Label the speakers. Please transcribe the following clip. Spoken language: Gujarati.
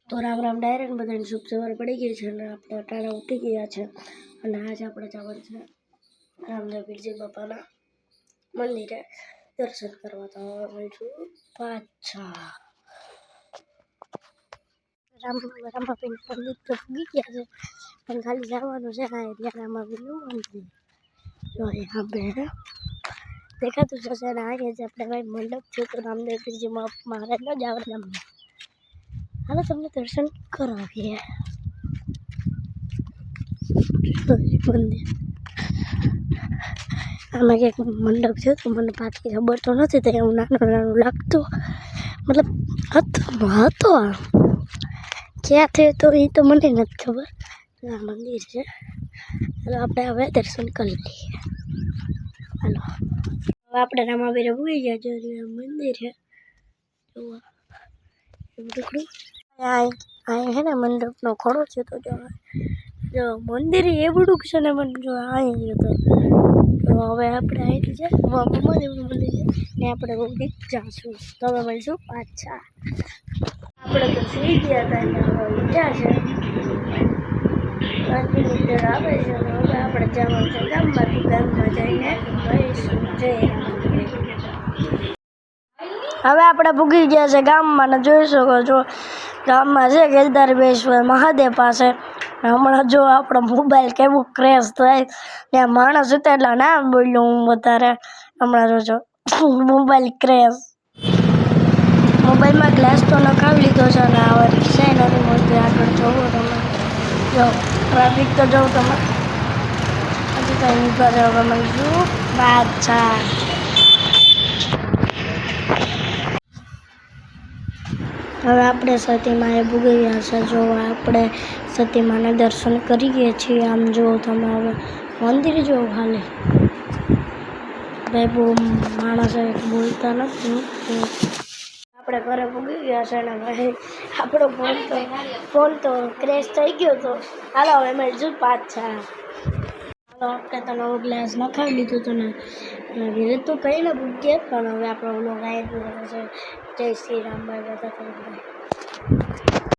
Speaker 1: તો રામ રામ ડાયરેક્ટ બધાને શુભ સવાર પડી ગઈ છે અને આપણે અટાણા ઉઠી ગયા છે અને આજે આપણે જવાનું છે રામદેવ પીરજી બાપાના મંદિરે દર્શન કરવા. તો હવે મળીશું પાછા. રામાપીર મંદિર તો પૂગી ગયા છે પણ ખાલી જવાનું છે. હા એટલે રામાપીરનું મંદિર જો અહીંયા બે દેખાતું જશે અને આગે જ આપણે ભાઈ મંડપ છે તો રામદેવ પીરજી મહારાજના જાવરના મંદિર. હાલો તમને દર્શન કરાવીએ મંદિર. આમાં કંઈક મંડપ છે તો મને પાછી ખબર તો નથી તો એવું નાનું લાગતું, મતલબ હતો ક્યાંથી તો એ તો મને નથી ખબર. આ મંદિર છે. હાલો આપણે હવે દર્શન કરી લઈએ. હાલો હવે આપણે રામાપીરે ભૂલી ગયા જો મંદિર છે જોવા એવું ટુકડું. અહીં હે ને મંડપનો ખોડો છે તો જો મંદિર એવડું છે ને મને જો અહીં તો હવે આપણે અહીંથી છે મહાદેવનું મંદિર છે ને આપણે બહુ જાશું. તો હવે મળીશું પાછા. આપણે તો સુઈ ગયા હતા એટલે હવે ઉઠ્યા છે. નીંદર આવે છે અને હવે આપણે જવાનું છે ગામમાં જઈને રહીશું. જય રામ. હવે આપણે પૂગી ગયા છે ગામમાં ને જોઈ શકો છો ગામમાં છે કેદારેશ્વર મહાદેવ પાસે. હમણાં જો આપણો મોબાઈલ કેવું ક્રેશ થાય ને માણસ હતા એટલે ના બોલ્યો હું વધારે. હમણાં જોજો મોબાઈલ ક્રેશ. મોબાઈલમાં ગ્લાસ તો નખાવી લીધો છે અને હવે છે નથી મળતી. આગળ જોવો તમે જો ટ્રાફિક તો જોઉં તમે હજી કંઈ ઊભા છે. હવે મળીશું પાછા. હવે આપણે સતીમાએ ભૂગી ગયા છે. જો આપણે સતીમાના દર્શન કરીએ છીએ. આમ જુઓ તમે હવે મંદિર જુઓ ખાલી ભાઈ બહુ માણસ બોલતા નથી. આપણે ઘરે ભૂગી ગયા છે ને ભાઈ આપણો ફોન તો ક્રેશ થઈ ગયો હતો. હાલો હવે મળીશું પાછા. હાલો આપણે તો નવો ગ્લાસ નખાવી લીધો હતો ને ધીરે તો કંઈ ને ભૂગીએ પણ હવે આપણો ઓલો ગાય છે. જય શ્રી રામ ભાઈ બધા.